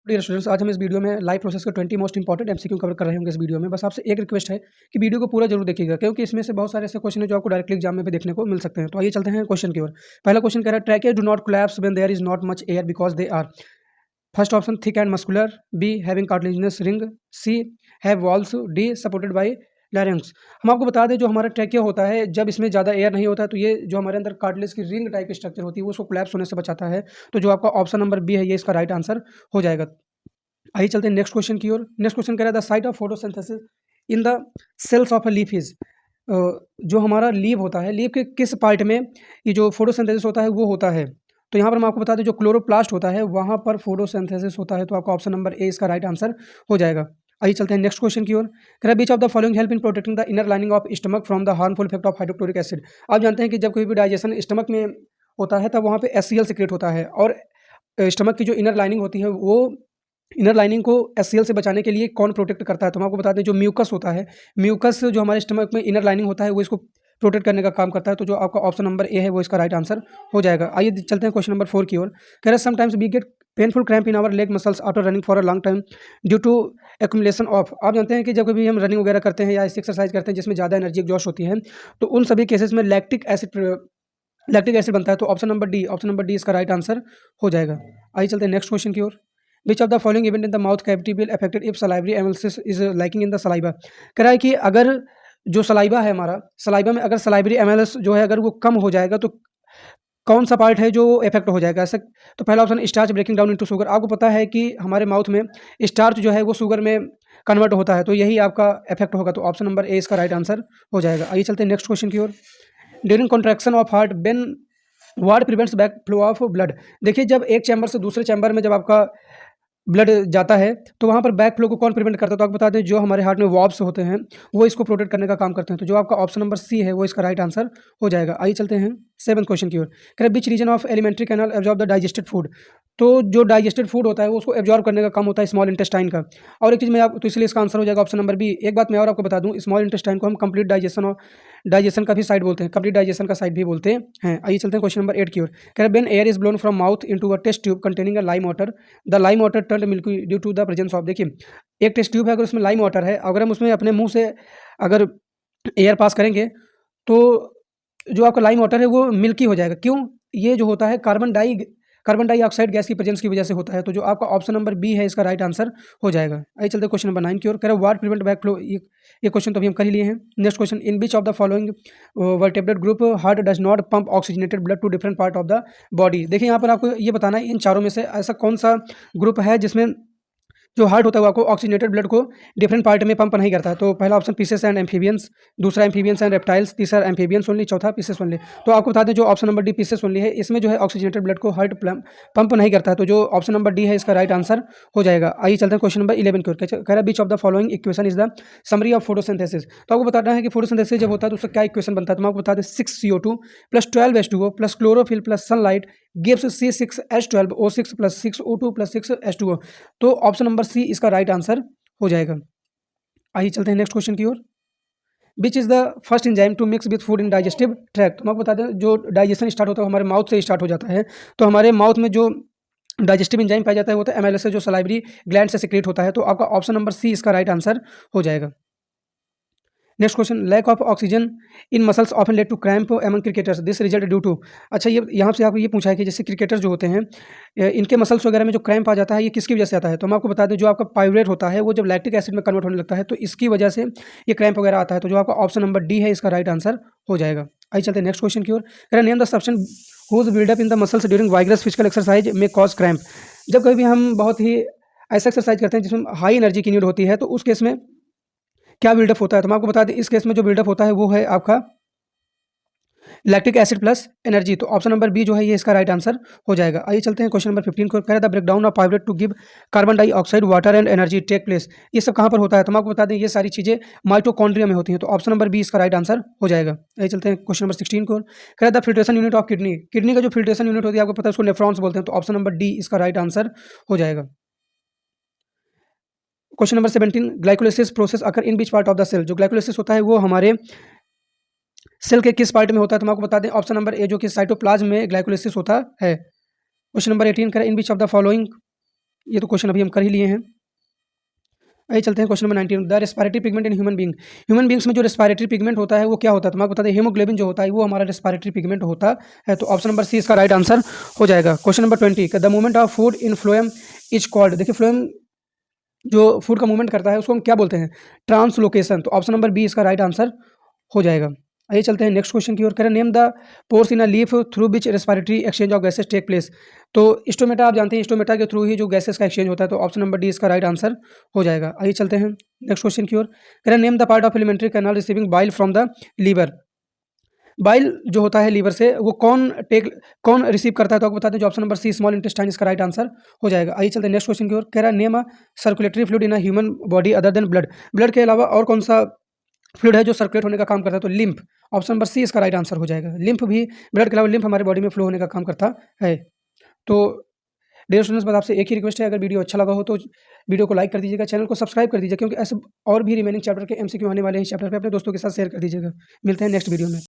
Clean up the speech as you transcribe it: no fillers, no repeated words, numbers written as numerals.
Dear students, आज हम इस वीडियो में लाइफ प्रोसेस के 20 मोस्ट इंपॉर्टेंट एमसीक्यू कवर कर रहे होंगे इस वीडियो में। बस आपसे एक रिक्वेस्ट है कि वीडियो को पूरा जरूर देखिएगा, क्योंकि इसमें से बहुत सारे ऐसे क्वेश्चन हैं जो आपको डायरेक्टली एग्जाम में भी देखने को मिल सकते हैं। तो आइए चलते हैं क्वेश्चन की ओर। पहला क्वेश्चन कह रहा है, trachea do not collapse when there is not much air because they are. First option thick and muscular, B having cartilaginous ring, C have walls, D supported by larynx. हम आपको बता दें, जो हमारा ट्रैकिया होता है, जब इसमें ज़्यादा एयर नहीं होता है तो ये जो हमारे अंदर कार्टिलेज की रिंग टाइप की स्ट्रक्चर होती है वो उसको कोलैप्स होने से बचाता है। तो जो आपका ऑप्शन नंबर बी है ये इसका राइट आंसर हो जाएगा। आइए चलते हैं नेक्स्ट क्वेश्चन की ओर। नेक्स्ट क्वेश्चन कह रहा है, the site of photosynthesis in the cells of a leaf is. जो हमारा लीफ होता है, लीफ के किस पार्ट में ये जो फोटोसिंथेसिस होता है वो होता है। तो यहाँ पर मैं आपको बता दें, जो क्लोरोप्लास्ट होता है वहाँ पर फोटोसिंथेसिस होता है। तो आपका ऑप्शन नंबर ए इसका राइट आंसर हो जाएगा। आइए चलते हैं नेक्स्ट क्वेश्चन की ओर। कह रहा है, which of the following help in protecting the inner lining of stomach from the harmful effect of hydrochloric acid. आप जानते हैं कि जब कोई भी डाइजेशन स्टमक में होता है तब वहाँ पे HCl सीक्रेट होता है, और स्टमक की जो इनर लाइनिंग होती है वो इनर लाइनिंग को HCl से बचाने के लिए कौन प्रोटेक्ट करता है। तो हम आपको बता दें, जो म्यूकस होता है, म्यूकस जो हमारे स्टमक में इनर लाइनिंग होता है वो इसको प्रोटेक्ट करने का काम करता है। तो जो आपका ऑप्शन नंबर ए है वो इसका राइट आंसर हो जाएगा। आइए चलते हैं क्वेश्चन नंबर 4 की ओर। कह रहे हैं, sometimes we get painful cramp in our leg muscles after running for a long time due to accumulation of. आप जानते हैं कि जब कभी हम रनिंग वगैरह करते हैं या ऐसी एक्सरसाइज करते हैं जिसमें ज़्यादा एनर्जी एग्जॉस्ट होती है, तो उन सभी केसेस में लैक्टिक एसिड बनता है। तो ऑप्शन नंबर डी इसका राइट आंसर हो जाएगा। आइए चलते हैं नेक्स्ट क्वेश्चन की ओर। Which of the following event in the mouth cavity will affected if salivary analysis is lacking in the saliva. कह रहा है कि अगर जो सलाइवा है हमारा, सलाइवा में अगर सलाइवरी एनालिसिस जो है अगर वो कम हो जाएगा तो कौन सा पार्ट है जो इफेक्ट हो जाएगा ऐसा। तो पहला option starch breaking down into sugar. आपको पता है कि हमारे माउथ में स्टार्च जो है वो शुगर में कन्वर्ट होता है, तो यही आपका इफेक्ट होगा। तो ऑप्शन नंबर ए इसका राइट आंसर हो जाएगा। आइए चलते हैं नेक्स्ट क्वेश्चन की ओर। During contraction of heart when what prevents back flow of blood. देखिए, जब एक चैम्बर से दूसरे चैम्बर में जब आपका ब्लड जाता है तो वहाँ पर बैक फ्लो को कौन प्रिवेंट करता है। तो आपको बता दें, जो हमारे हार्ट में वॉल्व्स होते हैं वो इसको प्रोटेक्ट करने का काम करते हैं। तो जो आपका ऑप्शन नंबर सी है वो इसका राइट आंसर हो जाएगा। आइए चलते हैं 7th क्वेश्चन की ओर। कह रहे, which region of alimentary canal absorb the digested food. तो जो डाइजेस्टेड फूड होता है वो उसको एब्जॉर्ब करने का काम होता है स्मॉल इंटेस्टाइन का। और एक चीज़ मैं आप, तो इसलिए इसका आंसर हो जाएगा ऑप्शन नंबर बी। एक बात मैं और आपको बता दूं, स्मॉल इंटेस्टाइन को हम कंप्लीट डाइजेशन का भी साइड बोलते हैं, कंप्लीट डाइजेशन का साइड भी बोलते हैं। आइए चलते हैं क्वेश्चन नंबर 8 की ओर। कह रहे, when air is blown from mouth into a test tube containing a lime water, the lime water turned milky due to the presence of. देखिए, एक टेस्ट ट्यूब है, अगर उसमें लाइम वाटर है, अगर हम उसमें अपने मुंह से अगर एयर पास करेंगे तो जो आपका लाइम वाटर है वो मिल्की हो जाएगा। क्यों? ये जो होता है कार्बन डाइऑक्साइड गैस की प्रेजेंस की वजह से होता है। तो जो आपका ऑप्शन नंबर बी है इसका राइट आंसर हो जाएगा। आइए चलते क्वेश्चन नंबर 9 की ओर। कह रहा है, व्हाट प्रिवेंट बैक फ्लो। ये क्वेश्चन तो अभी हम कर ही लिए हैं। Next question, in which of the following vertebrate group heart does not pump oxygenated blood to different part of the body. देखिए, यहाँ पर आपको ये बताना है इन चारों में से ऐसा कौन सा ग्रुप है जिसमें जो हार्ट होता है वो आपको ऑक्सीजनेटेड ब्लड को डिफरेंट पार्ट में पंप नहीं करता है। तो पहला ऑप्शन पीसेस एंड एम्फीबियंस, दूसरा एम्फीबियंस एंड रेप्टाइल्स, तीसरा एम्फीबियंस ओनली, चौथा पीसेस ओनली। तो आपको बता दें, जो option number D pieces only है, इसमें जो है ऑक्सीजनेटेड ब्लड को हार्ट पंप नहीं करता है। तो जो ऑप्शन नंबर डी है इसका राइट आंसर हो जाएगा। आइए चलते हैं क्वेश्चन नंबर 11 की ओर। कह रहा है, which of the following equation is the summary of photosynthesis. तो आपको बताना है कि फोटोसिंथेसिस जब होता है तो उसका क्या इक्वेशन बनता है। तो मैं आपको बता दें, 6CO2 + 12H2O + chlorophyll + sunlight gives C6H12O6 + 6O2 + 6H2O। तो ऑप्शन नंबर सी इसका राइट आंसर हो जाएगा। आइए चलते हैं नेक्स्ट क्वेश्चन की ओर। Which is the first enzyme to mix with food in digestive tract. तो मैं आपको बता दें, जो डाइजेशन स्टार्ट होता है हमारे माउथ से स्टार्ट हो जाता है। तो हमारे माउथ में जो डाइजेस्टिव एंजाइम पाया जाता है वो होता है एमाइलेज से, जो सलाइवरी ग्लैंड से सिक्रेट होता है। तो आपका ऑप्शन नंबर सी इसका राइट आंसर हो जाएगा। Next question, lack of oxygen in muscles often lead to cramp among cricketers, this result due to. अच्छा, ये यहाँ से आपको ये पूछा है कि जैसे क्रिकेटर जो होते हैं इनके मसल्स वगैरह में जो क्रैम्प आ जाता है ये किसकी वजह से आता है। तो हम आपको बता दें, जो आपका पाइरुवेट होता है वो जब लैक्टिक एसिड में कन्वर्ट होने लगता है तो इसकी वजह से ये क्रैम्प वगैरह आता है। तो जो आपका ऑप्शन नंबर डी है इसका राइट आंसर हो जाएगा। आइए चलते हैं नेक्स्ट क्वेश्चन की ओर। कह रहा है, name the substance whose buildup in the muscles during vigorous physical exercise may cause cramp. जब कभी भी हम बहुत ही ऐसा एक्सरसाइज करते हैं जिसमें हाई एनर्जी की नीड होती है तो उस केस में क्या बिल्डअप होता है। तो मैं आपको बता दें, इस केस में जो बिल्डअप होता है वो है आपका लैक्टिक एसिड प्लस एनर्जी। तो ऑप्शन नंबर बी जो है ये इसका राइट आंसर हो जाएगा। आइए चलते हैं क्वेश्चन नंबर 15 को। कह रहा है, the breakdown of pyruvate to give carbon dioxide water and energy take place. ये सब कहाँ पर होता है। तो मैं आपको बता दें, ये सारी चीज़ें माइटोकॉन्ड्रिया में होती हैं। तो ऑप्शन नंबर बी इसका राइट आंसर हो जाएगा। आइए चलते हैं क्वेश्चन नंबर 16 को। कह रहा है, the filtration unit of kidney का जो फिल्ट्रेशन यूनिट होती है आपको पता है उसको नेफ्रॉन्स बोलते हैं। तो ऑप्शन नंबर डी इसका राइट आंसर हो जाएगा। Question number 17, glycolysis process occur in which part of the cell. जो ग्लाइकोलाइसिस होता है वो हमारे सेल के किस पार्ट में होता है। तो मैं आपको बता दें, ऑप्शन नंबर ए जो कि साइटोप्लाज्म में ग्लाइकोलाइसिस होता है। क्वेश्चन नंबर 18 करें, इन बीच ऑफ द फॉलोइंग ये तो क्वेश्चन अभी हम कर ही लिए हैं। आइए चलते हैं question number 19, the respiratory pigment in human being. Human beings में जो रेस्पिरेटरी पिगमेंट होता है वो क्या होता है? तो मैं आपको बता दें, हीमोग्लोबिन जो होता है वो हमारा रेस्पिरेटरी पिगमेंट होता है। तो ऑप्शन नंबर सी इसका राइट आंसर हो जाएगा। Question number 20, the movement of food in phloem is called. देखिए फ्लोएम जो फूड का मूवमेंट करता है उसको हम क्या बोलते हैं? ट्रांसलोकेशन। तो ऑप्शन नंबर बी इसका राइट आंसर हो जाएगा। आइए चलते हैं नेक्स्ट क्वेश्चन की ओर। कह रहे name the pores in a leaf through which respiratory exchange of gases take place. तो स्टोमेटा आप जानते हैं, स्टोमेटा के थ्रू ही जो गैसेस का एक्सचेंज होता है। तो ऑप्शन नंबर डी इसका राइट आंसर हो जाएगा। आइए चलते हैं नेक्स्ट क्वेश्चन की ओर। कह रहे name the part of alimentary canal receiving bile from the liver. Bile जो होता है लीवर से वो कौन रिसीव करता है? तो आपको बता दें, जो option number C small intestine इसका राइट आंसर हो जाएगा। आइए चलते हैं नेक्स्ट क्वेश्चन की ओर। कह रहा है name a circulatory fluid in a human body other than blood. Blood के अलावा और कौन सा फ्लूइड है जो सर्कुलेट होने का काम करता है? तो लिम्फ। ऑप्शन नंबर सी इसका राइट आंसर हो जाएगा। लिम्फ भी, ब्लड के अलावा लिम्फ हमारे बॉडी में फ्लो होने का काम करता है। तो डियर स्टूडेंट्स, बस आपसे एक ही रिक्वेस्ट है, अगर वीडियो अच्छा लगा हो तो वीडियो को लाइक कर दीजिएगा, चैनल को सब्सक्राइब कर दीजिए, क्योंकि ऐसे और भी रिमेनिंग चैप्टर के एमसीक्यू आने वाले हैं इस चैप्टर पे, अपने दोस्तों के साथ शेयर कर दीजिएगा। मिलते हैं नेक्स्ट वीडियो में।